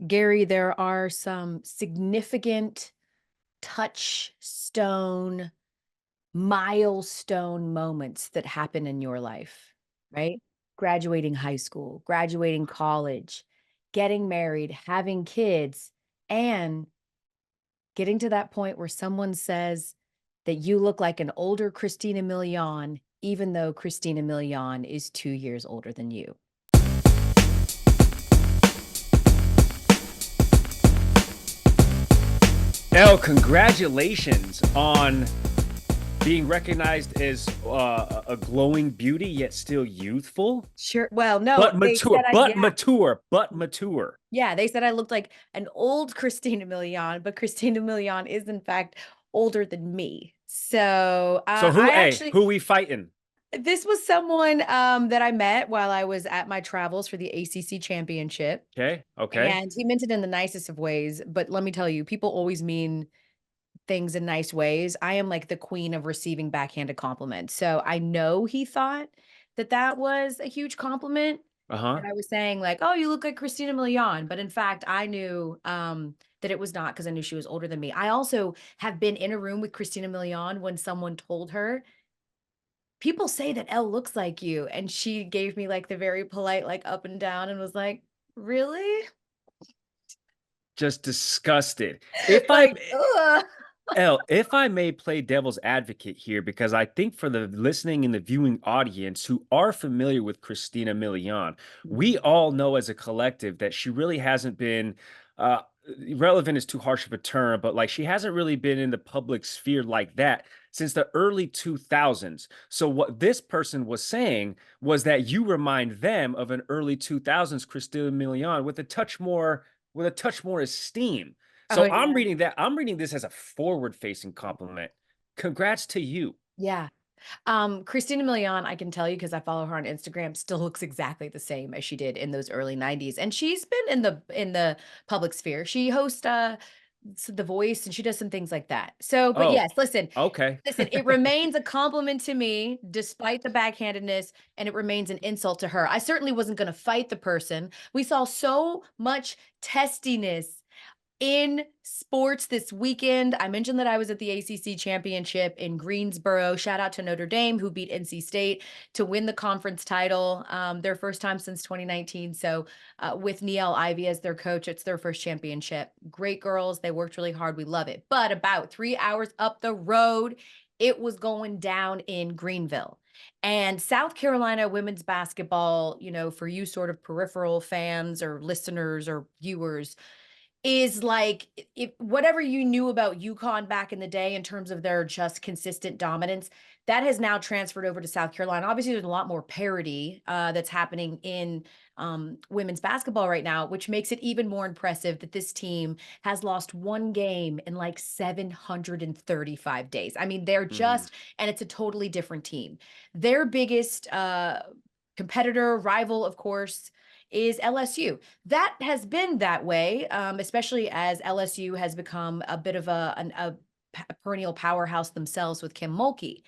Gary, there are some significant touchstone, milestone moments that happen in your life, right? Graduating high school, graduating college, getting married, having kids, and getting to that point where someone says that you look like an older Christina Milian, even though Christina Milian is 2 years older than you. Elle, congratulations on being recognized as a glowing beauty, yet still youthful, Sure. Well, no, but they mature, said I but yeah. mature, but mature. Yeah, they said I looked like an old Christina Milian, but Christina Milian is in fact older than me. So, So I hey, actually who we fighting? this was someone, that I met while I was at my travels for the ACC championship, Okay, okay. and he meant it in the nicest of ways, but let me tell you, people always mean things in nice ways. I am like the queen of receiving backhanded compliments. So I know he thought that that was a huge compliment. Uh-huh. And I was saying like, "Oh, you look like Christina Milian," but in fact, I knew that it was not because I knew she was older than me. I also have been in a room with Christina Milian when someone told her, "People say that Elle looks like you," and she gave me like the very polite like up and down and was like, "Really?" Just disgusted. If I Like, ugh. Elle, if I may play devil's advocate here, because I think for the listening and the viewing audience who are familiar with Christina Milian, we all know as a collective that she really hasn't been uh relevant is too harsh of a term, but like she hasn't really been in the public sphere like that since the early 2000s. So what this person was saying was that you remind them of an early 2000s Christina Milian with a touch more esteem. Oh So I'm yeah. reading that. I'm reading this as a forward-facing compliment. Congrats to you. Yeah. Christina Milian, I can tell you because I follow her on Instagram, still looks exactly the same as she did in those early 90s. And she's been in the public sphere. She hosts The Voice and she does some things like that. So, but Oh, yes, listen, okay. listen, it remains a compliment to me despite the backhandedness, and it remains an insult to her. I certainly wasn't going to fight the person. We saw so much testiness in sports this weekend. I mentioned that I was at the ACC championship in Greensboro. Shout out to Notre Dame, who beat NC State to win the conference title, their first time since 2019. So, with Niele Ivy as their coach, it's their first championship. Great girls. They worked really hard. We love it. But about 3 hours up the road, it was going down in Greenville. And South Carolina women's basketball, for you sort of peripheral fans or listeners or viewers, is like if whatever you knew about UConn back in the day in terms of their just consistent dominance, that has now transferred over to South Carolina. Obviously, there's a lot more parity that's happening in women's basketball right now, which makes it even more impressive that this team has lost one game in like 735 days. I mean, they're Mhm. just, and it's a totally different team. Their biggest competitor, rival, of course, is LSU. That has been that way, especially as LSU has become a bit of a perennial powerhouse themselves with Kim Mulkey.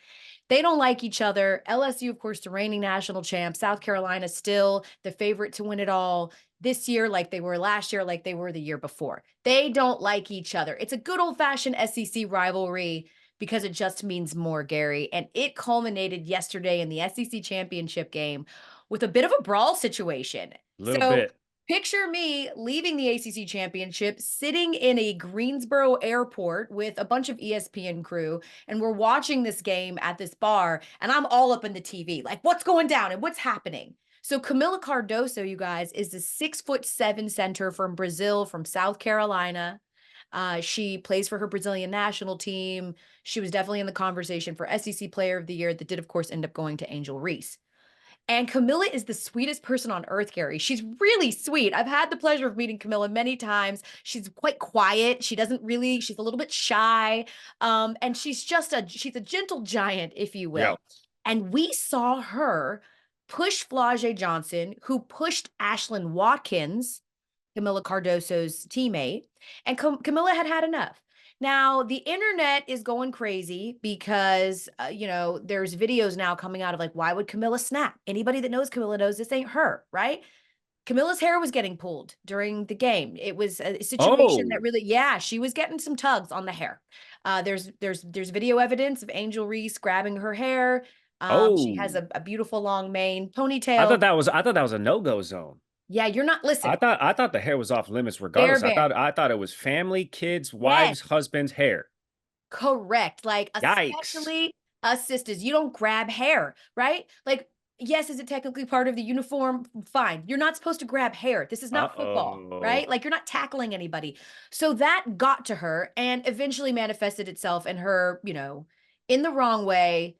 They don't like each other. LSU, of course, the reigning national champ. South Carolina still the favorite to win it all this year, like they were last year, like they were the year before. They don't like each other. It's a good old fashioned SEC rivalry because it just means more, Gary. And it culminated yesterday in the SEC championship game with a bit of a brawl situation. A little So bit. picture me leaving the ACC championship, sitting in a Greensboro airport with a bunch of ESPN crew, and we're watching this game at this bar, and I'm all up in the TV, like, what's going down and what's happening? So Camila Cardoso, you guys, is the 6'7" center from Brazil, from South Carolina. She plays for her Brazilian national team. She was definitely in the conversation for SEC Player of the Year. That did, of course, end up going to Angel Reese. And Camilla is the sweetest person on earth, Gary. She's really sweet. I've had the pleasure of meeting Camilla many times. She's quite quiet. She's a little bit shy. And she's a gentle giant, if you Yeah. will. And we saw her push Flau'jae Johnson, who pushed Ashlyn Watkins, Camilla Cardoso's teammate, and Camilla had had enough. Now, the internet is going crazy because, there's videos now coming out of like, why would Camilla snap? Anybody that knows Camilla knows this ain't her, right? Camilla's hair was getting pulled during the game. It was a situation that Oh, really, yeah, she was getting some tugs on the hair. There's video evidence of Angel Reese grabbing her hair. She has oh. a beautiful long mane, ponytail. I thought that was a no-go zone. Yeah, you're not, listen, I thought the hair was off limits hair regardless. ban. I thought it was family, kids, Yes, wives, husbands, hair. correct. Like, Yikes. especially us sisters, you don't grab hair, right? Like, yes, is it technically part of the uniform? Fine. You're not supposed to grab hair. This is not football, Uh-oh. right? Like, you're not tackling anybody. So that got to her and eventually manifested itself in her, in the wrong way,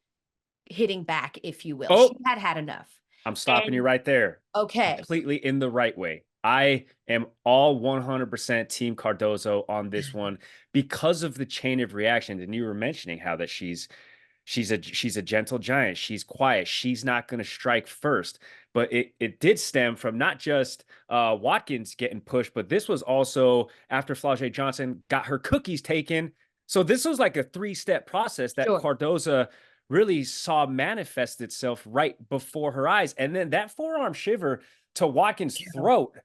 hitting back, if you will. She Oh, had had enough. I'm stopping you And right there. okay, Completely in the right way. I am all 100% Team Cardozo on this one because of the chain of reactions. And you were mentioning how that she's a gentle giant. She's quiet. She's not going to strike first. But it did stem from not just Watkins getting pushed, but this was also after Flau'jae Johnson got her cookies taken. So this was like a three-step process that sure. Cardoza really saw manifest itself right before her eyes. And then that forearm shiver to Watkins' Yeah. throat.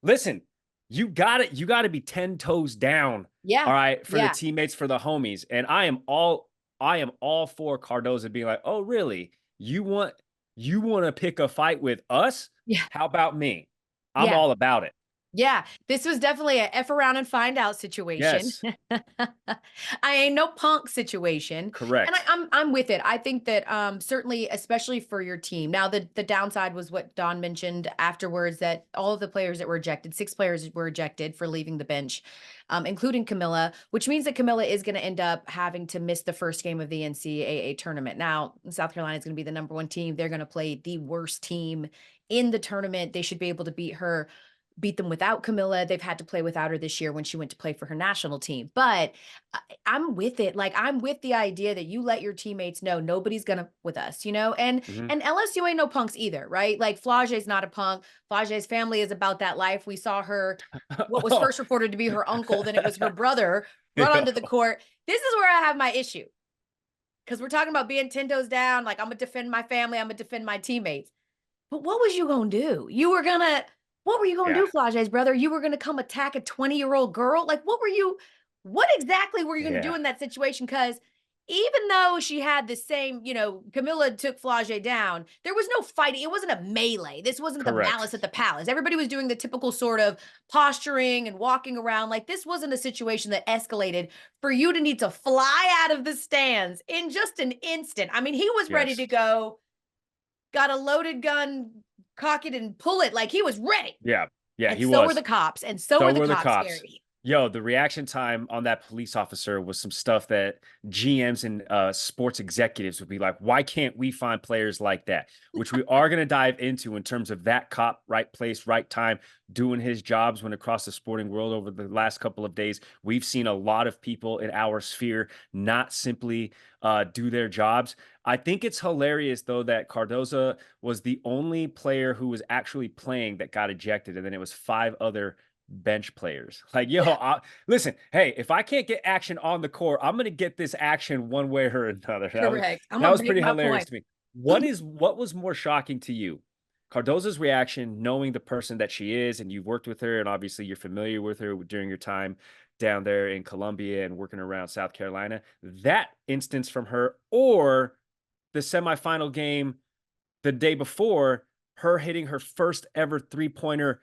Listen, you got to be 10 toes down. Yeah. All right, for the Yeah. teammates, for the homies. And I am all for Cardoza being like, "Oh, really? You want to pick a fight with us? Yeah. How about me? I'm Yeah. all about it." Yeah, this was definitely a F around and find out situation. Yes, I ain't no punk situation. And correct. I'm with it. I think that certainly, especially for your team. Now, the downside was what Don mentioned afterwards, that all of the players that were ejected, 6 players were ejected for leaving the bench, including Camilla, which means that Camilla is going to end up having to miss the first game of the NCAA tournament. Now, South Carolina is going to be the #1 team. They're going to play the worst team in the tournament. They should be able to beat them without Camilla. They've had to play without her this year when she went to play for her national team. But I'm with it. Like, I'm with the idea that you let your teammates know nobody's gonna with us, and Mhm. and LSU ain't no punks either, right? Like, Flau'jae's not a punk. Flau'jae's family is about that life. We saw her, what was Oh. first reported to be her uncle, then it was her brother, run Yeah. onto the court. This is where I have my issue. Because we're talking about being 10 toes down, like, I'm gonna defend my family, I'm gonna defend my teammates. But what was you gonna do? What were you gonna Yeah. do, Flage's brother? You were gonna come attack a 20-year-old girl? Like, what exactly were you gonna do Yeah. in that situation? Because even though she had the same, Camilla took Flage down, there was no fighting. It wasn't a melee. This wasn't the Correct. Malice at the Palace. Everybody was doing the typical sort of posturing and walking around. Like, this wasn't a situation that escalated for you to need to fly out of the stands in just an instant. I mean, he was ready Yes. to go, got a loaded gun, cock it and pull it, like, he was ready. Yeah. Yeah, And he so were the was. cops, and so So were the were the cops, cops. Gary. Yo, the reaction time on that police officer was some stuff that GMs and sports executives would be like, why can't we find players like that? Which we are going to dive into in terms of that cop, right place, right time, doing his jobs when across the sporting world over the last couple of days. We've seen a lot of people in our sphere not simply do their jobs. I think it's hilarious, though, that Cardoza was the only player who was actually playing that got ejected, and then it was 5 other bench players. Like, yo, Yeah, listen, hey, if I can't get action on the court, I'm gonna get this action one way or another. correct. I'm That gonna was make pretty my hilarious point. to me. What was more shocking to you? Cardoza's reaction, knowing the person that she is, and you've worked with her, and obviously you're familiar with her during your time down there in Columbia and working around South Carolina. That instance from her, or the semifinal game the day before, her hitting her first ever three-pointer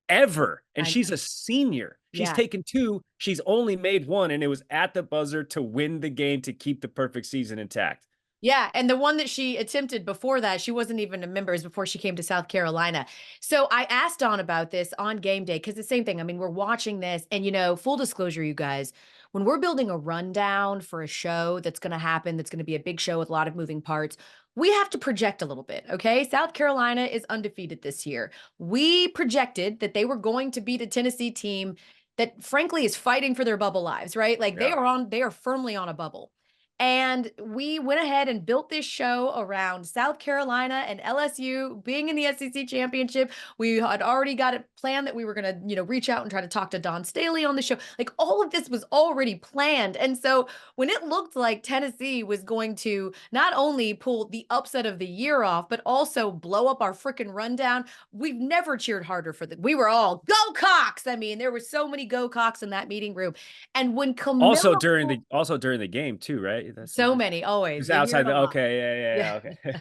ever. And I she's a senior. She's Yeah. taken 2. She's only made 1, and it was at the buzzer to win the game to keep the perfect season intact. Yeah, and the one that she attempted before that, she wasn't even a member, is before she came to South Carolina. So I asked Dawn about this on game day, because the same thing. I mean, we're watching this, and full disclosure, you guys, when we're building a rundown for a show that's going to happen, that's going to be a big show with a lot of moving parts, we have to project a little bit. Okay. South Carolina is undefeated this year. We projected that they were going to beat a Tennessee team that, frankly, is fighting for their bubble lives, right? Like, Yeah. they are firmly on a bubble. And we went ahead and built this show around South Carolina and LSU being in the SEC championship. We had already got it planned that we were going to, reach out and try to talk to Don Staley on the show. Like all of this was already planned. And so when it looked like Tennessee was going to not only pull the upset of the year off, but also blow up our freaking rundown, we've never cheered harder for we were all go Cox. I mean, there were so many go Cox in that meeting room. And when Camilla also during the game too, right? That's so many always just outside the okay, okay.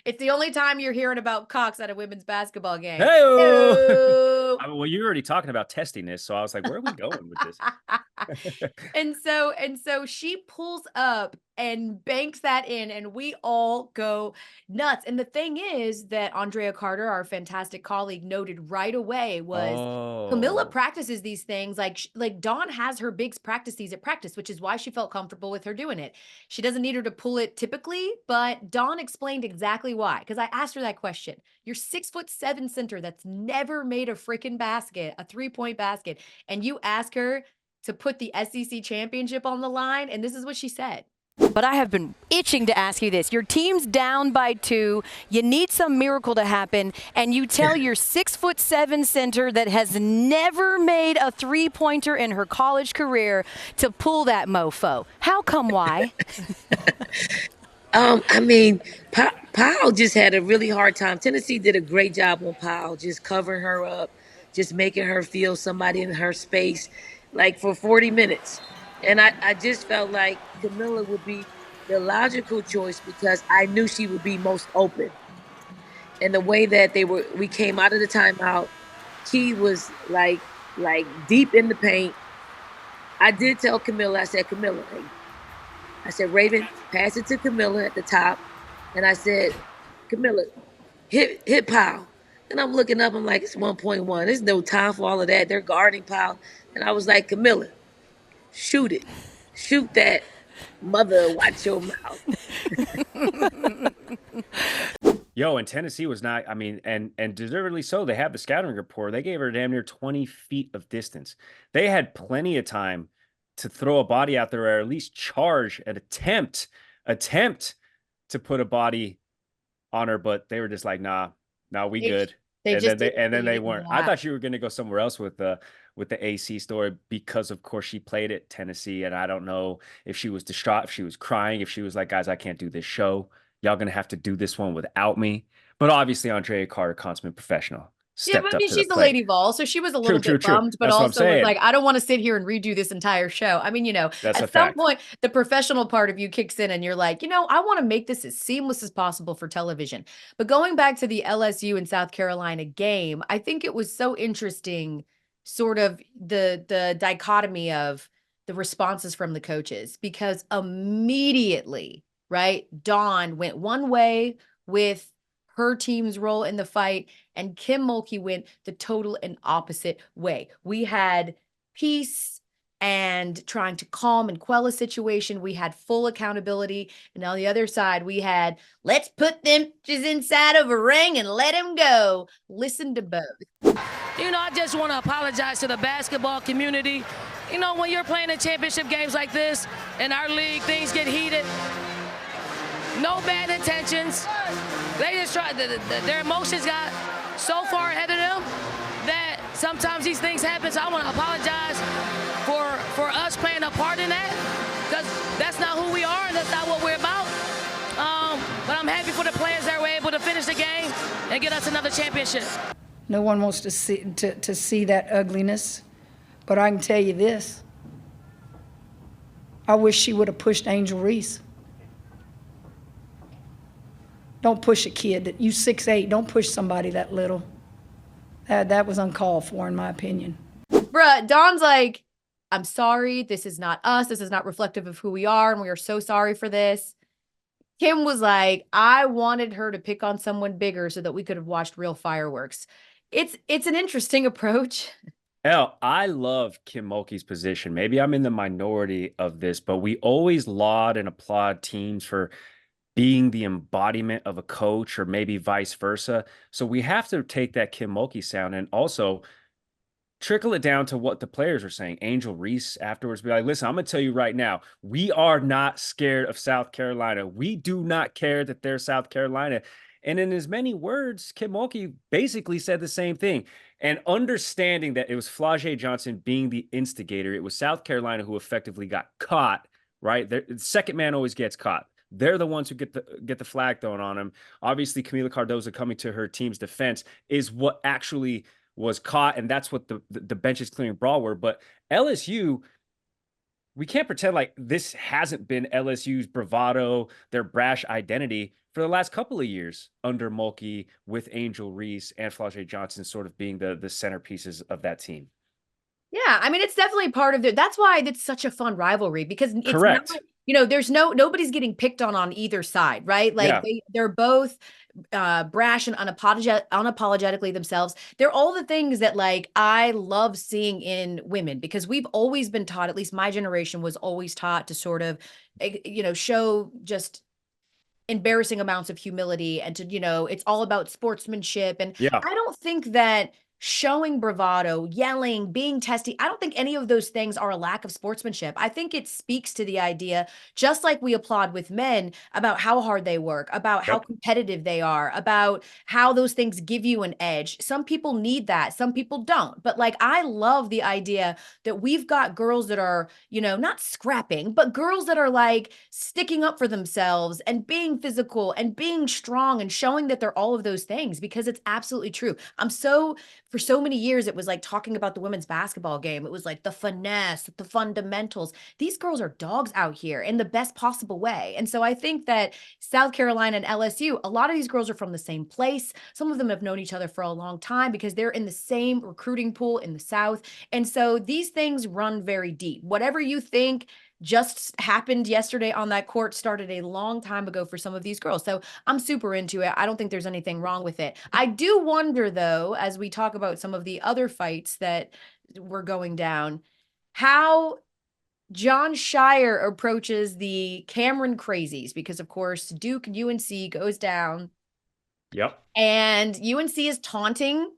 It's the only time you're hearing about Cox at a women's basketball game. Hey, Hey-o. I mean, well, you're already talking about testing this, so I was like, where are we going with this? And so she pulls up and banks that in, and we all go nuts. And the thing is that Andrea Carter, our fantastic colleague, noted right away was Camilla practices these things like Dawn has her bigs practice these at practice, which is why she felt comfortable with her doing it. She doesn't need her to pull it typically, but Dawn explained exactly why. Because I asked her that question. You're 6'7" center that's never made a freaking basket, a 3-point basket, and you ask her to put the SEC championship on the line, and this is what she said. But I have been itching to ask you this. Your team's down by 2. You need some miracle to happen, and you tell your 6'7" center that has never made a 3-pointer in her college career to pull that mofo. How come? Why? I mean, Powell just had a really hard time. Tennessee did a great job on Powell, just covering her up, just making her feel somebody in her space, like for 40 minutes. And I just felt like Camilla would be the logical choice because I knew she would be most open. And the way that we came out of the timeout, she was like deep in the paint. I did tell Camilla, I said, Camilla, I said, Raven, pass it to Camilla at the top. And I said, Camilla, hit Powell. And I'm looking up, I'm like, it's 1.1. There's no time for all of that. They're guarding Powell. And I was like, Camilla, shoot it. Shoot that. Mother, watch your mouth. Yo, and Tennessee was not, I mean, and deservedly so. They have the scouting report. They gave her damn near 20 feet of distance. They had plenty of time to throw a body out there or at least charge and attempt to put a body on her, but they were just like, nah, we good. And then they weren't. I thought you were going to go somewhere else with the AC story because, of course, she played at Tennessee, and I don't know if she was distraught, if she was crying, if she was like, guys, I can't do this show. Y'all going to have to do this one without me. But obviously, Andrea Carter, consummate professional. Yeah, but I mean, she's the Lady Vol, so she was a little bit bummed, but also was like, I don't want to sit here and redo this entire show. I mean, at some point, the professional part of you kicks in and you're like, I want to make this as seamless as possible for television. But going back to the LSU and South Carolina game, I think it was so interesting, sort of the dichotomy of the responses from the coaches, because immediately, right, Dawn went one way with her team's role in the fight, and Kim Mulkey went the total and opposite way. We had peace and trying to calm and quell a situation. We had full accountability. And on the other side, we had, let's put them just inside of a ring and let them go. Listen to both. I just want to apologize to the basketball community. When you're playing in championship games like this, in our league, things get heated. No bad intentions. They just tried, their emotions got so far ahead of them that sometimes these things happen. So I want to apologize for us playing a part in that, because that's not who we are and that's not what we're about. But I'm happy for the players that were able to finish the game and get us another championship. No one wants to see that ugliness, but I can tell you this. I wish she would have pushed Angel Reese. Don't push a kid. You 6'8", don't push somebody that little. That was uncalled for, in my opinion. Bruh, Dawn's like, I'm sorry. This is not us. This is not reflective of who we are, and we are so sorry for this. Kim was like, I wanted her to pick on someone bigger so that we could have watched real fireworks. It's an interesting approach. Elle, I love Kim Mulkey's position. Maybe I'm in the minority of this, but we always laud and applaud teams for being the embodiment of a coach, or maybe vice versa. So we have to take that Kim Mulkey sound. And also, trickle it down to what the players are saying. Angel Reese afterwards be like, listen, I'm going to tell you right now, we are not scared of South Carolina. We do not care that they're South Carolina. And in as many words, Kim Mulkey basically said the same thing. And understanding that it was Flau'jae Johnson being the instigator, it was South Carolina who effectively got caught, right? The second man always gets caught. They're the ones who get the flag thrown on them. Obviously, Camila Cardozo coming to her team's defense is what actually was caught, and that's what the benches clearing brawl were. But LSU, we can't pretend like this hasn't been LSU's bravado, their brash identity for the last couple of years under Mulkey, with Angel Reese and Flau'jae Johnson sort of being the centerpieces of that team. Yeah, I mean, it's definitely part of that's why it's such a fun rivalry, because it's Correct. not, there's nobody's getting picked on either side, right? Like Yeah. they're both brash and unapologetically themselves. They're all the things that like I love seeing in women, because we've always been taught, at least my generation was always taught, to sort of, show just embarrassing amounts of humility, and to, it's all about sportsmanship. And Yeah. I don't think that showing bravado, yelling, being testy, I don't think any of those things are a lack of sportsmanship. I think it speaks to the idea, just like we applaud with men, about how hard they work, about how competitive they are, about how those things give you an edge. Some people need that, some people don't. But like, I love the idea that we've got girls that are, not scrapping, but girls that are like sticking up for themselves and being physical and being strong and showing that they're all of those things, because it's absolutely true. For so many years, it was like talking about the women's basketball game. It was like the finesse, the fundamentals. These girls are dogs out here in the best possible way. And so I think that South Carolina and LSU, a lot of these girls are from the same place. Some of them have known each other for a long time because they're in the same recruiting pool in the South. And so these things run very deep. Whatever you think just happened yesterday on that court started a long time ago for some of these girls. So I'm super into it. I don't think there's anything wrong with it. I do wonder, though, as we talk about some of the other fights that were going down, how John Shire approaches the Cameron Crazies, because of course Duke and UNC goes down. Yep. And UNC is taunting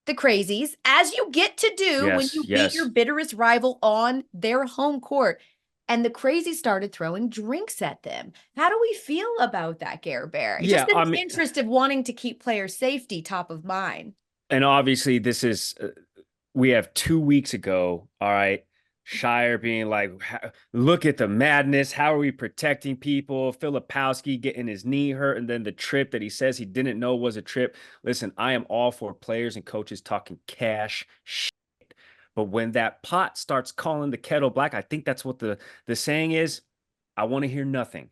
the Crazies, as you get to do when you beat your bitterest rival on their home court. And the Crazies started throwing drinks at them. How do we feel about that, Gare Bear? Yeah, Just in the interest of wanting to keep player safety top of mind. And obviously this is, we have 2 weeks ago, all right, Shire being like, look at the madness. How are we protecting people? Filipowski getting his knee hurt, and then the trip that he says he didn't know was a trip. Listen, I am all for players and coaches talking cash shit. But when that pot starts calling the kettle black, I think that's what the saying is. I want to hear nothing.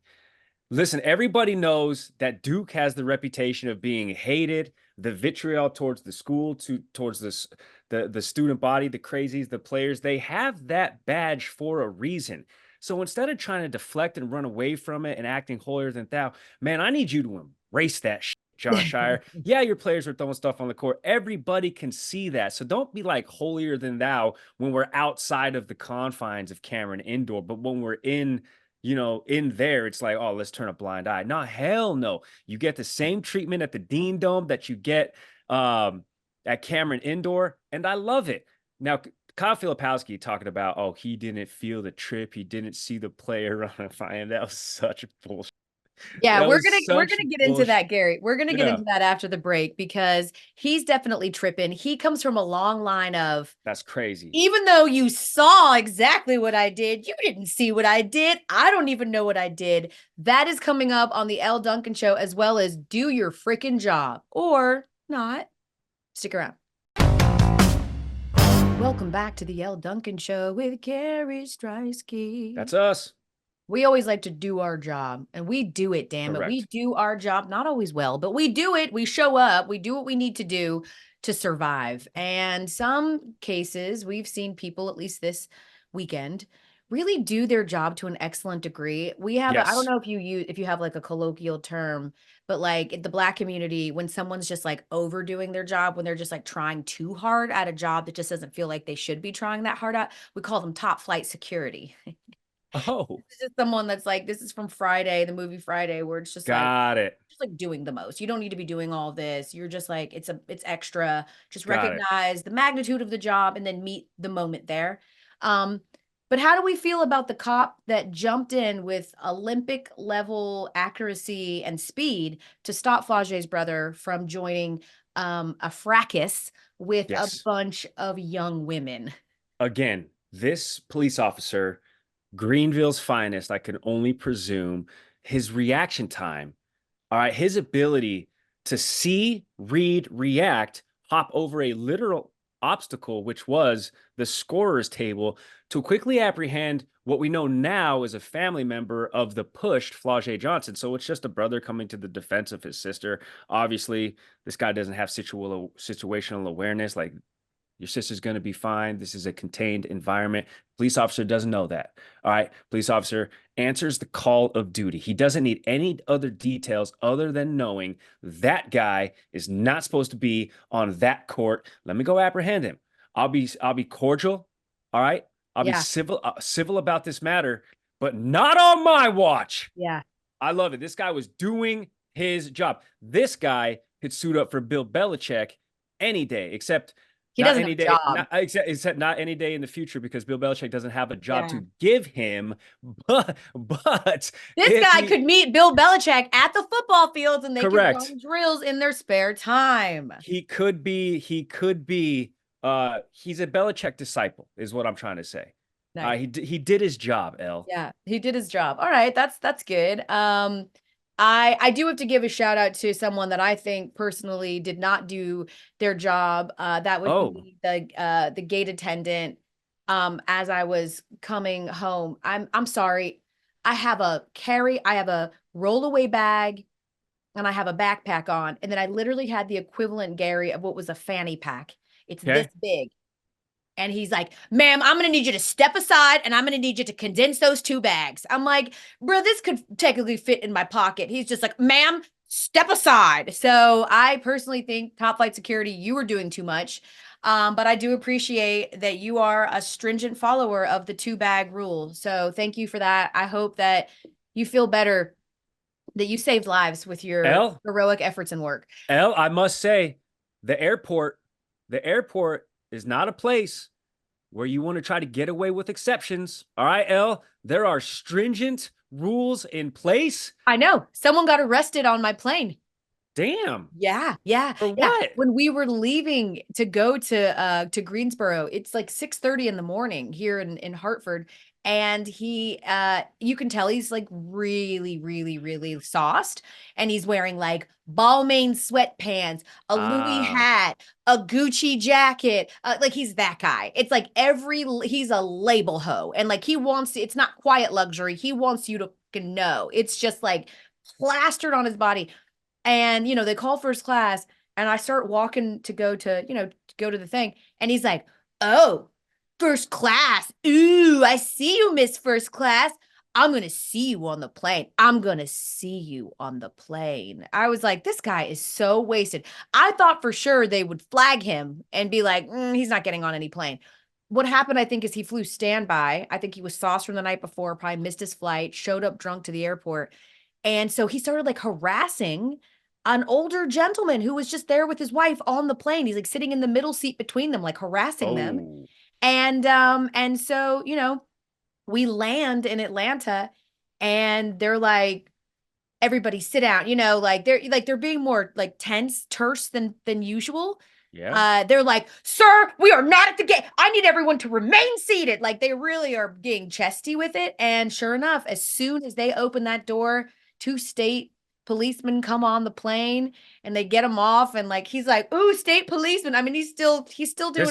Listen, everybody knows that Duke has the reputation of being hated, the vitriol towards the school, towards the student body, the Crazies, the players. They have that badge for a reason. So instead of trying to deflect and run away from it and acting holier than thou, man, I need you to embrace that shit, John Shire. Yeah, your players are throwing stuff on the court. Everybody can see that. So don't be like holier than thou when we're outside of the confines of Cameron Indoor. But when we're in there, it's like, oh, let's turn a blind eye. No, hell no. You get the same treatment at the Dean Dome that you get at Cameron Indoor, and I love it. Now, Kyle Filipowski talking about, oh, he didn't feel the trip. He didn't see the player run a fine. That was such bullshit. Yeah, we're gonna get into that, Gary. We're gonna get into that after the break, because he's definitely tripping. He comes from a long line of, that's crazy. Even though you saw exactly what I did, you didn't see what I did. I don't even know what I did. That is coming up on the Elle Duncan Show, as well as Do Your Freaking Job or Not. Stick around. Welcome back to the Elle Duncan Show with Gary Striewski. That's us. We always like to do our job, and we do it, damn it. We do our job, not always well, but we do it. We show up. We do what we need to do to survive. And some cases, we've seen people, at least this weekend, really do their job to an excellent degree. We have, I don't know if you have like a colloquial term, but like in the Black community, when someone's just like overdoing their job, when they're just like trying too hard at a job that just doesn't feel like they should be trying that hard at, we call them top flight security. Oh, This is just someone that's like, this is from Friday, the movie Friday, where it's just like, got it. just like doing the most. You don't need to be doing all this. You're just like, it's extra. Just Got it. recognize the magnitude of the job and then meet the moment there. Um, but how do we feel about the cop that jumped in with Olympic level accuracy and speed to stop Flage's brother from joining a fracas with a Yes. bunch of young women? Again, this police officer, Greenville's finest, I can only presume, his reaction time, all right, his ability to see, read, react, hop over a literal obstacle, which was the scorer's table, to quickly apprehend what we know now is a family member of the pushed Flau'jae Johnson. So it's just a brother coming to the defense of his sister. Obviously, this guy doesn't have situational awareness. Like, your sister's going to be fine. This is a contained environment. Police officer doesn't know that. All right. Police officer answers the call of duty. He doesn't need any other details other than knowing that guy is not supposed to be on that court. Let me go apprehend him. I'll be cordial. All right. I'll be Yeah. civil about this matter, but not on my watch. Yeah. I love it. This guy was doing his job. This guy could suit up for Bill Belichick any day, except He not doesn't any have day, a job. except not any day in the future, because Bill Belichick doesn't have a job Yeah. to give him. But This if guy he- could meet Bill Belichick at the football fields and they Correct. can run drills in their spare time. he could be, he's a Belichick disciple, is what I'm trying to say. Nice. He did his job, Elle. Yeah, he did his job. All right, that's good. I do have to give a shout out to someone that I think personally did not do their job. That would be the gate attendant. As I was coming home, I'm sorry. I have a rollaway bag and I have a backpack on, and then I literally had the equivalent, Gary, of what was a fanny pack. It's Okay. this big. And he's like, ma'am, I'm going to need you to step aside and I'm going to need you to condense those 2 bags. I'm like, bro, this could technically fit in my pocket. He's just like, ma'am, step aside. So I personally think Top Flight Security, you were doing too much. But I do appreciate that you are a stringent follower of the 2-bag rule. So thank you for that. I hope that you feel better, that you saved lives with your Elle? heroic efforts and work. Elle, I must say, the airport is not a place where you want to try to get away with exceptions. All right, Elle, there are stringent rules in place. I know. Someone got arrested on my plane. Damn. Yeah. For Yeah. what? When we were leaving to go to Greensboro, it's like 6:30 in the morning here in Hartford. And he you can tell he's like really sauced. And he's wearing like Balmain sweatpants, a Louis hat, a Gucci jacket. Like he's that guy. It's like he's a label hoe. And like he wants to, it's not quiet luxury. He wants you to know. It's just like plastered on his body. And, they call first class and I start walking to go to the thing. And he's like, oh, first class. Ooh, I see you, Miss First Class. I'm going to see you on the plane. I'm going to see you on the plane. I was like, this guy is so wasted. I thought for sure they would flag him and be like, he's not getting on any plane. What happened, I think, is he flew standby. I think he was sauced from the night before, probably missed his flight, showed up drunk to the airport. And so he started like harassing an older gentleman who was just there with his wife on the plane. He's like sitting in the middle seat between them, like harassing them. Oh. And so, we land in Atlanta and they're like, everybody sit down, they're being more like tense, terse than usual. Yeah. They're like, sir, we are not at the gate. I need everyone to remain seated. Like they really are being chesty with it. And sure enough, as soon as they open that door, 2 state policemen come on the plane and they get him off. And like, he's like, ooh, state policeman. I mean, he's still doing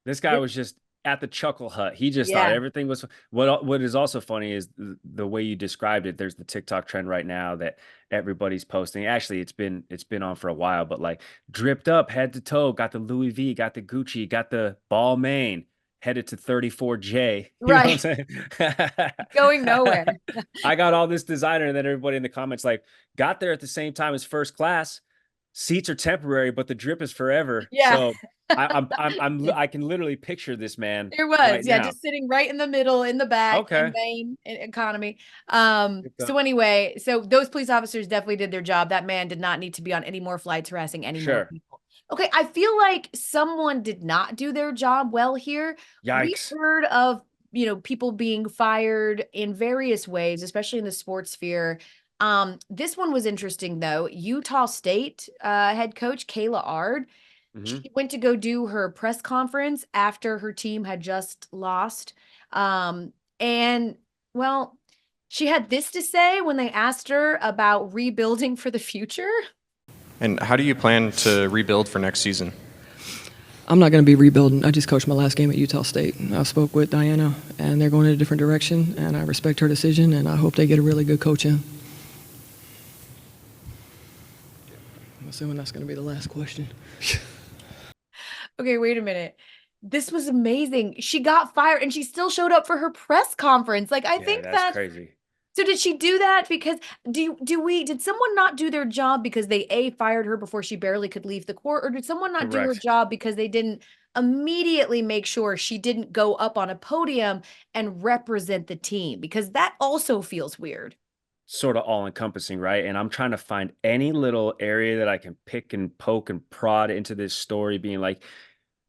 This guy was just at the chuckle hut. He just thought everything was what is also funny is the way you described it. There's the TikTok trend right now that everybody's posting. Actually, it's been on for a while, but like dripped up head to toe, got the Louis V, got the Gucci, got the Balmain, headed to 34J. You know what I'm saying? Going nowhere. I got all this designer, and then everybody in the comments like got there at the same time as first class. Seats are temporary, but the drip is forever. Yeah. So I can literally picture this man There was, right yeah, now. just sitting right in the middle in the back Okay. in Maine economy. Good So stuff. anyway, so those police officers definitely did their job. That man did not need to be on any more flights harassing any more Sure. people. Okay, I feel like someone did not do their job well here. We've Yikes. heard of, people being fired in various ways, especially in the sports sphere. This one was interesting though. Utah State head coach Kayla Ard. Mhm. She went to go do her press conference after her team had just lost. And well, she had this to say when they asked her about rebuilding for the future. And how do you plan to rebuild for next season? I'm not going to be rebuilding. I just coached my last game at Utah State. I spoke with Diana, and they're going in a different direction, and I respect her decision, and I hope they get a really good coach in. I'm assuming that's going to be the last question. Okay, wait a minute. This was amazing. She got fired and she still showed up for her press conference. Like, I Yeah, think that's that's crazy. so. Did she do that because did someone not do their job because they fired her before she barely could leave the court, or did someone not do her Correct. job because they didn't immediately make sure she didn't go up on a podium and represent the team? Because that also feels weird. Sort of all-encompassing, right? And I'm trying to find any little area that I can pick and poke and prod into this story, being like,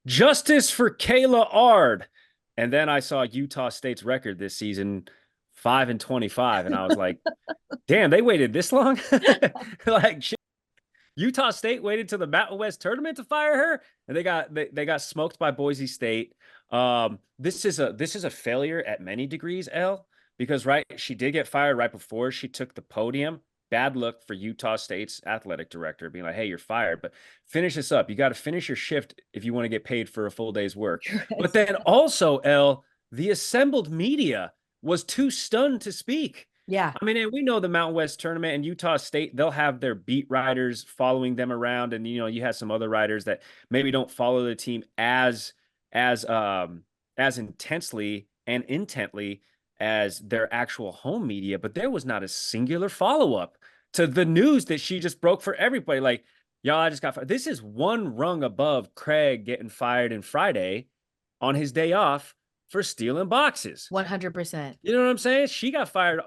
justice for Kayla Ard. And then I saw Utah State's record this season, 5-25, and I was like, damn, they waited this long? Like, shit. Utah State waited till the Mountain West tournament to fire her, and they got smoked by Boise State. This is a failure at many degrees, Elle, because right, she did get fired right before she took the podium. Bad look for Utah State's athletic director, being like, hey, you're fired, but finish this up. You got to finish your shift if you want to get paid for a full day's work. But then also, Elle, the assembled media was too stunned to speak. Yeah. I mean, and we know the Mountain West tournament and Utah State, they'll have their beat writers following them around. And, you have some other writers that maybe don't follow the team as intensely and intently as their actual home media, but there was not a singular follow-up to the news that she just broke for everybody. Like, y'all, I just got fired. This is one rung above Craig getting fired in Friday on his day off for stealing boxes. 100%. You know what I'm saying? She got fired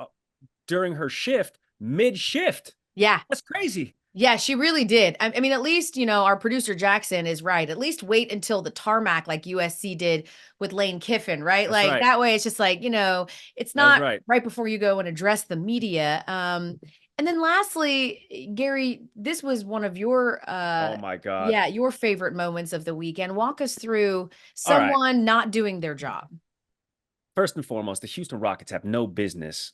during her shift, mid-shift. Yeah. That's crazy. Yeah, she really did. I mean, at least, our producer Jackson is right. At least wait until the tarmac like USC did with Lane Kiffin, right? That's Like right. that way it's just like, it's not right before you go and address the media. And then lastly, Gary, this was one of your oh my God. Yeah, your favorite moments of the weekend. Walk us through All right. someone not doing their job. First and foremost, the Houston Rockets have no business,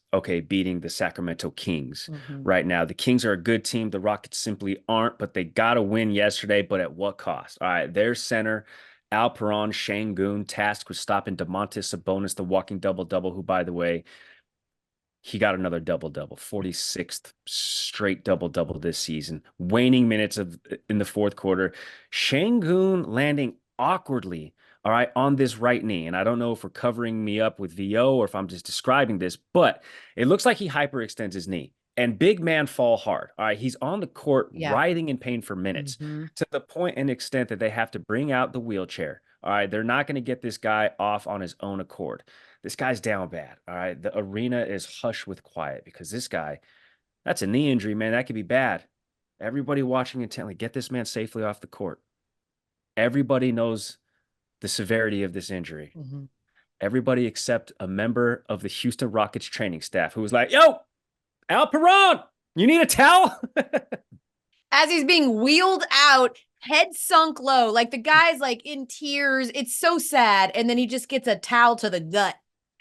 beating the Sacramento Kings right now. The Kings are a good team. The Rockets simply aren't, but they got to win yesterday, but at what cost? All right, their center, Alperon Şengün, tasked with stopping Domantas Sabonis, the walking double-double, who, by the way, he got another double-double, 46th straight double-double this season. Waning minutes in the fourth quarter. Şengün landing awkwardly, all right, on this right knee. And I don't know if we're covering me up with VO or if I'm just describing this, but it looks like he hyperextends his knee. And big man fall hard. All right, he's on the court writhing in pain for minutes to the point and extent that they have to bring out the wheelchair. All right, they're not going to get this guy off on his own accord. This guy's down bad. All right, the arena is hushed with quiet because this guy, that's a knee injury, man. That could be bad. Everybody watching intently, get this man safely off the court. Everybody knows the severity of this injury. Everybody except a member of the Houston Rockets training staff who was like, yo, Alperon, you need a towel? As he's being wheeled out, head sunk low, like the guy's like in tears. It's so sad. And then he just gets a towel to the gut.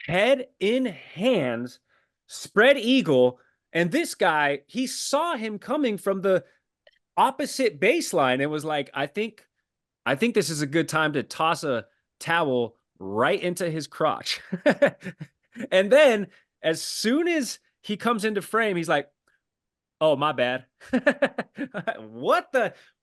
Head in hands, spread eagle. And this guy, he saw him coming from the opposite baseline and was like, I think this is a good time to toss a towel right into his crotch. And then as soon as he comes into frame, he's like, oh, my bad.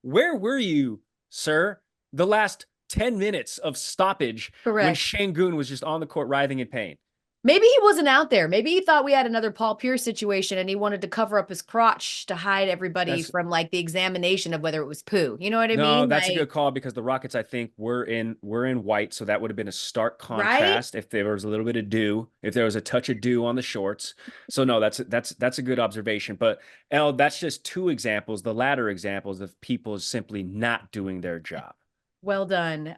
Where were you, sir? The last 10 minutes of stoppage when Şengün was just on the court writhing in pain. Maybe he wasn't out there. Maybe he thought we had another Paul Pierce situation and he wanted to cover up his crotch to hide everybody from like the examination of whether it was poo. You know what I No, mean? that's a Like, good call because the Rockets, I think, were in white, so that would have been a stark right? contrast if there was a little bit of dew, if there was a touch of dew on the shorts. So no, that's a good observation. But Elle, that's just two examples, the latter examples of people simply not doing their job. Well done.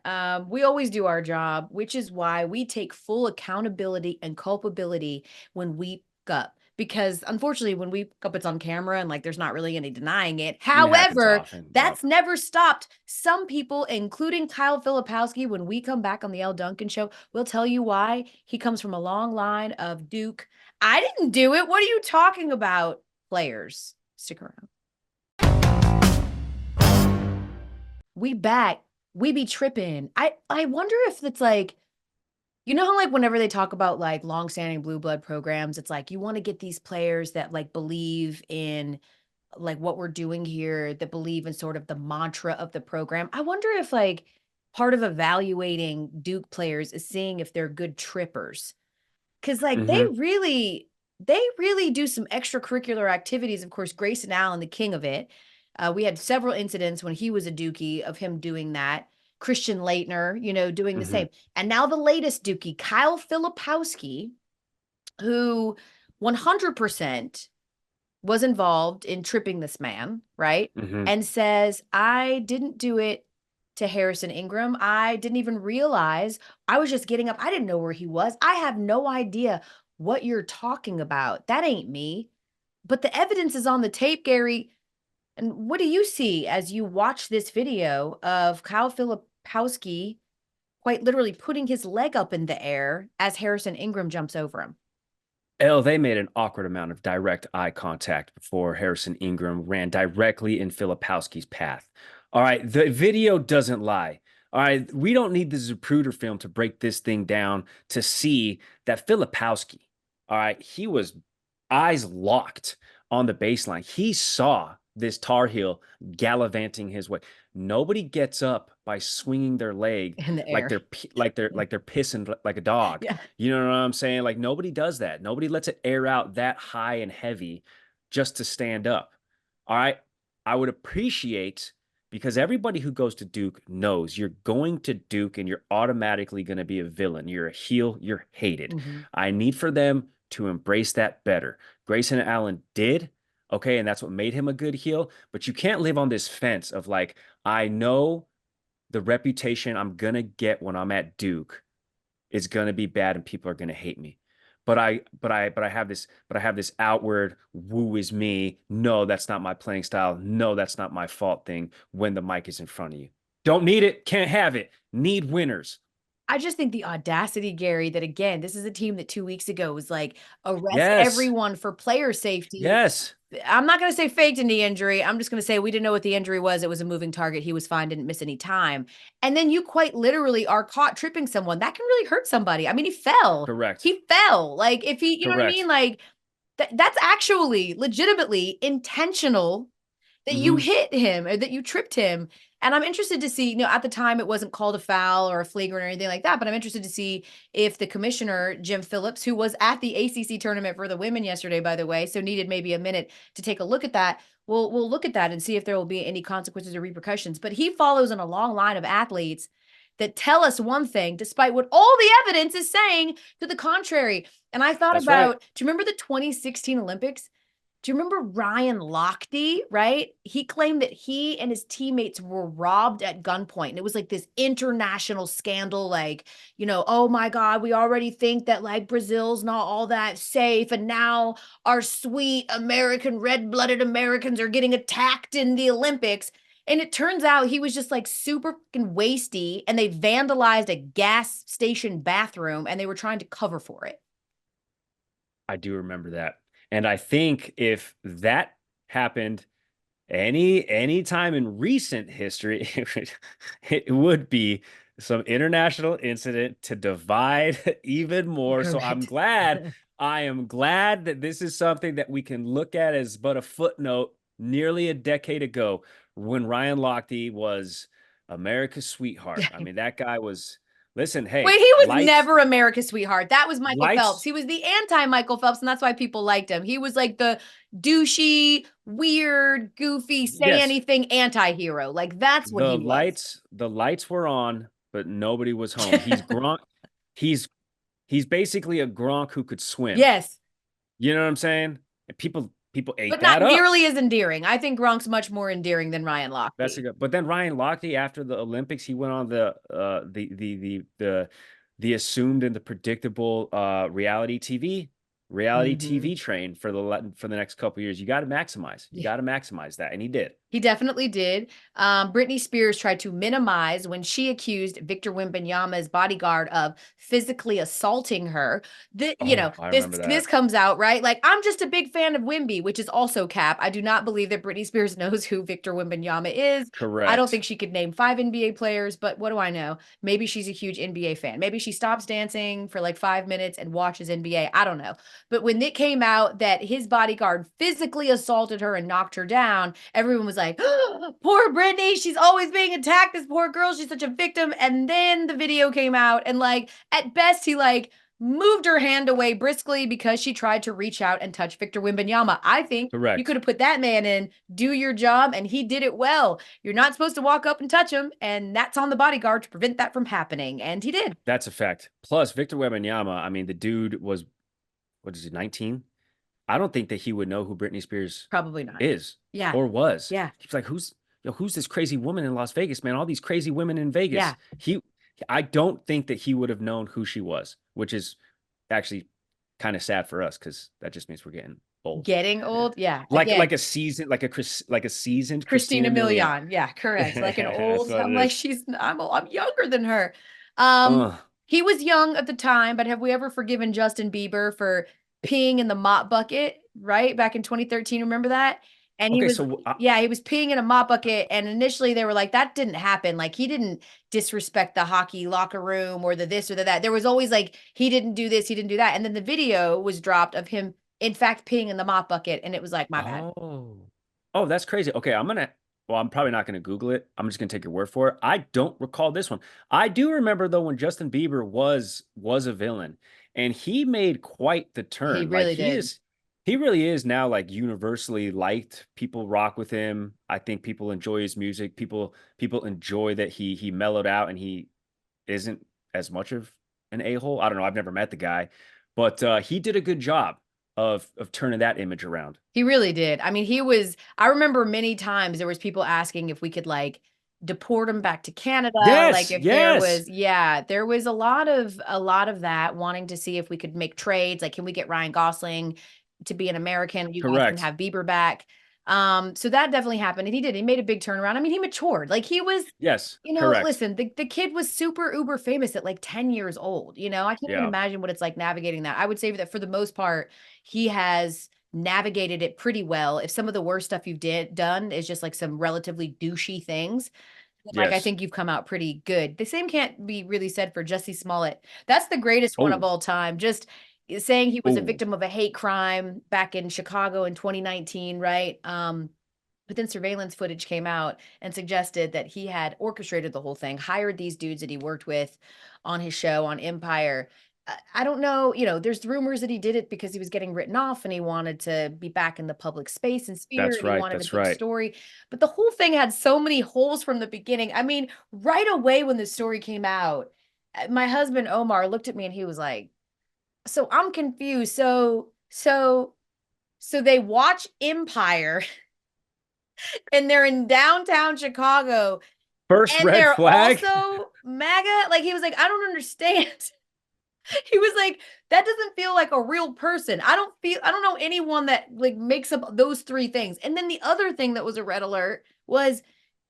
We always do our job, which is why we take full accountability and culpability when we up. Because unfortunately, when we up, it's on camera and like there's not really any denying it. However, often, that's never stopped some people, including Kyle Filipowski, when we come back on the Elle Duncan Show, we'll tell you why. He comes from a long line of Duke. I didn't do it. What are you talking about? Players. Stick around. We back. We be tripping. I wonder if it's like, you know how like whenever they talk about like longstanding blue blood programs, it's like you want to get these players that like believe in like what we're doing here, that believe in sort of the mantra of the program. I wonder if like part of evaluating Duke players is seeing if they're good trippers. Cause like they really do some extracurricular activities. Of course, Grayson Allen, the king of it. We had several incidents when he was a Dookie of him doing that. Christian Leitner, you know, doing the same. And now the latest Dookie, Kyle Filipowski, who 100% was involved in tripping this man, right? And says, I didn't do it to Harrison Ingram. I didn't even realize. I was just getting up. I didn't know where he was. I have no idea what you're talking about. That ain't me. But the evidence is on the tape, Gary. And what do you see as you watch this video of Kyle Filipowski quite literally putting his leg up in the air as Harrison Ingram jumps over him? Elle, they made an awkward amount of direct eye contact before Harrison Ingram ran directly in Filipowski's path. All right, the video doesn't lie. All right, we don't need the Zapruder film to break this thing down to see that Filipowski, all right, he was eyes locked on the baseline. He saw this Tar Heel gallivanting his way. Nobody gets up by swinging their leg In the air. like they're pissing like a dog. Yeah. You know what I'm saying? Like nobody does that. Nobody lets it air out that high and heavy just to stand up. All right. I would appreciate, because everybody who goes to Duke knows you're going to Duke and you're automatically going to be a villain. You're a heel. You're hated. I need for them to embrace that better. Grayson Allen did. Okay, and that's what made him a good heel. But you can't live on this fence of like, I know the reputation I'm gonna get when I'm at Duke is gonna be bad and people are gonna hate me. But I have this outward woo is me. No, that's not my playing style. No, that's not my fault thing when the mic is in front of you. Don't need it, can't have it. Need winners. I just think the audacity, Gary, that again, this is a team that 2 weeks ago was like, arrest Yes. everyone for player safety. Yes. I'm not going to say faked a knee injury. I'm just going to say we didn't know what the injury was. It was a moving target. He was fine, didn't miss any time. And then you quite literally are caught tripping someone. That can really hurt somebody. I mean, he fell. Correct. He fell. Like if he, you know what I Correct. mean? Like that's actually legitimately intentional that you hit him or that you tripped him. And I'm interested to see, you know, at the time it wasn't called a foul or a flagrant or anything like that, but I'm interested to see if the commissioner, Jim Phillips, who was at the ACC tournament for the women yesterday, by the way, so needed maybe a minute to take a look at that. We'll look at that and see if there will be any consequences or repercussions. But he follows in a long line of athletes that tell us one thing, despite what all the evidence is saying to the contrary. And I thought That's about, right. do you remember the 2016 Olympics? Do you remember Ryan Lochte, right? He claimed that he and his teammates were robbed at gunpoint. And it was like this international scandal, like, you know, oh my God, we already think that like Brazil's not all that safe. And now our sweet American, red-blooded Americans are getting attacked in the Olympics. And it turns out he was just like super fucking wasty and they vandalized a gas station bathroom and they were trying to cover for it. I do remember that. And I think if that happened any time in recent history, it would be some international incident to divide even more. So I'm glad, I am glad that this is something that we can look at as but a footnote nearly a decade ago when Ryan Lochte was America's sweetheart. I mean, that guy was Listen, hey, Wait, he was lights, never America's sweetheart. That was Michael lights- Phelps. He was the anti-Michael Phelps, and that's why people liked him. He was like the douchey, weird, goofy, say Yes. anything anti-hero. Like that's what he was. The lights were on, but nobody was home. He's Gronk. He's basically a Gronk who could swim. Yes, You know what I'm saying? And people ate but that not up. nearly as endearing. I think Gronk's much more endearing than Ryan Lochte. That's a good. But then Ryan Lochte, after the Olympics, he went on the assumed and the predictable reality TV train for the next couple of years. You got to maximize. You got to maximize that, and he did. He definitely did. Britney Spears tried to minimize when she accused Victor Wembanyama's bodyguard of physically assaulting her. I remember that. This comes out, right? Like, I'm just a big fan of Wemby, which is also cap. I do not believe that Britney Spears knows who Victor Wembanyama is. Correct. I don't think she could name 5 NBA players, but what do I know? Maybe she's a huge NBA fan. Maybe she stops dancing for like 5 minutes and watches NBA. I don't know. But when it came out that his bodyguard physically assaulted her and knocked her down, everyone was like, poor Britney, she's always being attacked, this poor girl, she's such a victim. And then the video came out, and like at best he like moved her hand away briskly because she tried to reach out and touch Victor Wembanyama. I think Correct. you could have put that man in, do your job, and he did it well. You're not supposed to walk up and touch him, and that's on the bodyguard to prevent that from happening, and he did. That's a fact. Plus, Victor Wembanyama, I mean, the dude was, what is he, 19? I don't think that he would know who Britney Spears Probably not. is. Yeah. Or was. Yeah. He's like, who's this crazy woman in Las Vegas, man? All these crazy women in Vegas. Yeah. I don't think that he would have known who she was, which is actually kind of sad for us because that just means we're getting old. Getting old? Yeah. Like Again, a seasoned Christina Milian. Yeah, correct. Like an old, I'm like, I'm younger than her. He was young at the time, but have we ever forgiven Justin Bieber for peeing in the mop bucket, right? Back in 2013, remember that? And he was peeing in a mop bucket. And initially they were like, that didn't happen. Like, he didn't disrespect the hockey locker room or the this or the that. There was always like, he didn't do this, he didn't do that. And then the video was dropped of him, in fact, peeing in the mop bucket. And it was like, my bad. Oh, that's crazy. Okay, I'm probably not going to Google it. I'm just going to take your word for it. I don't recall this one. I do remember, though, when Justin Bieber was a villain, and he made quite the turn. He really did. He really is now like universally liked. People rock with him. I think people enjoy his music. People enjoy that he mellowed out and he isn't as much of an a-hole. I don't know. I've never met the guy, but he did a good job of turning that image around. He really did. I mean, I remember many times there was people asking if we could like deport him back to Canada. Yes, like if yes. there was a lot of that, wanting to see if we could make trades. Like, can we get Ryan Gosling to be an American? You guys can have Bieber back. So that definitely happened. And he did. He made a big turnaround. I mean, he matured. Like, he was, correct. listen, the kid was super uber famous at like 10 years old. I can't even imagine what it's like navigating that. I would say that for the most part, he has navigated it pretty well. If some of the worst stuff you've done is just like some relatively douchey things, like, I think you've come out pretty good. The same can't be really said for Jussie Smollett. That's the greatest one of all time. Just saying he was a victim of a hate crime back in Chicago in 2019, right? But then surveillance footage came out and suggested that he had orchestrated the whole thing, hired these dudes that he worked with on his show on Empire. I don't know, there's rumors that he did it because he was getting written off and he wanted to be back in the public space and sphere. That's and he wanted that's a big story. But the whole thing had so many holes from the beginning. I mean, right away when the story came out, my husband Omar looked at me and he was like, so I'm confused. So they watch Empire and they're in downtown Chicago. First and red they're flag. Also MAGA. Like, he was like, I don't understand. He was like, that doesn't feel like a real person. I don't know anyone that like makes up those 3 things. And then the other thing that was a red alert was,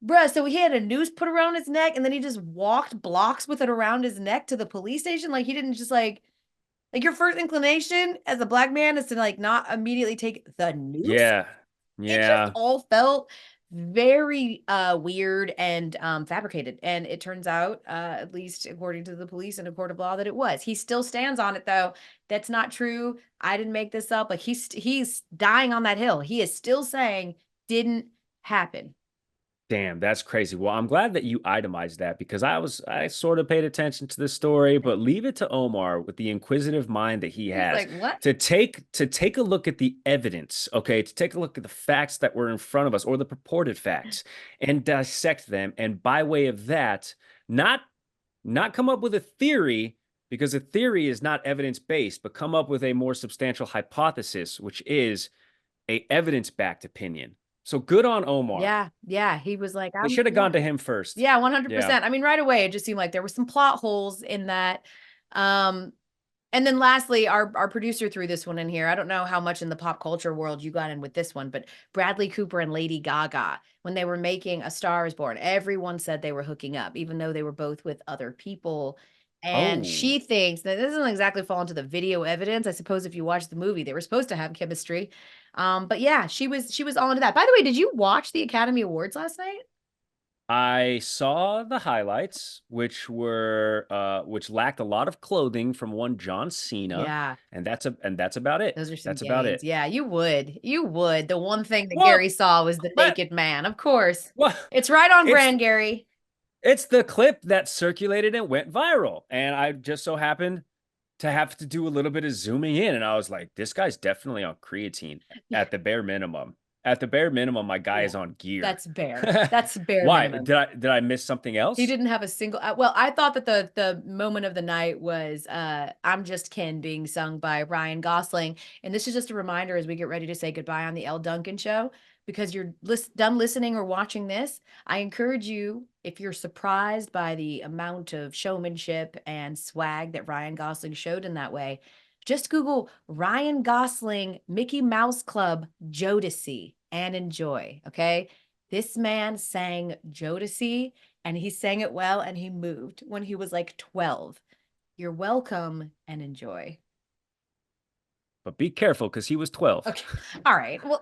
bruh, so he had a noose put around his neck and then he just walked blocks with it around his neck to the police station. Like, he didn't just like your first inclination as a black man is to like not immediately take the noose. Yeah. It just all felt very weird and fabricated. And it turns out, at least according to the police and a court of law, that it was. He still stands on it, though. That's not true. I didn't make this up. Like, he's dying on that hill. He is still saying didn't happen. Damn, that's crazy. Well, I'm glad that you itemized that because I sort of paid attention to the story, but leave it to Omar with the inquisitive mind that he He's has like, what? to take a look at the evidence, okay? To take a look at the facts that were in front of us or the purported facts and dissect them, and by way of that, not come up with a theory, because a theory is not evidence-based, but come up with a more substantial hypothesis, which is a evidence-backed opinion. So good on Omar. Yeah, yeah. He was like, They should have gone to him first. Yeah, Yeah. 100%. I mean, right away, it just seemed like there were some plot holes in that. And then lastly, our producer threw this one in here. I don't know how much in the pop culture world you got in with this one, but Bradley Cooper and Lady Gaga, when they were making A Star is Born, everyone said they were hooking up, even though they were both with other people. And Oh. she thinks that this doesn't exactly fall into the video evidence. I suppose if you watch the movie, they were supposed to have chemistry. But yeah, she was all into that. By the way, did you watch the Academy Awards last night? I saw the highlights, which lacked a lot of clothing from one John Cena. Yeah. And that's about it. Those are some That's about gains. it. Yeah, you would. You would. The one thing that Well, Gary saw was the but- naked man. Of course. Well, It's right on it's- brand, Gary. it's the clip that circulated and went viral. And I just so happened to have to do a little bit of zooming in. And I was like, this guy's definitely on creatine at the bare minimum. At the bare minimum, my guy is on gear. That's bare. That's bare Why? minimum. Did I miss something else? He didn't have a single well, I thought that the moment of the night was I'm Just Ken being sung by Ryan Gosling. And this is just a reminder as we get ready to say goodbye on the Elle Duncan Show, because you're done listening or watching this. I encourage you, if you're surprised by the amount of showmanship and swag that Ryan Gosling showed in that way, just Google Ryan Gosling Mickey Mouse Club Jodeci and enjoy, okay? This man sang Jodeci, and he sang it well, and he moved when he was like 12. You're welcome, and enjoy. But be careful, because he was 12. Okay. All right. Well.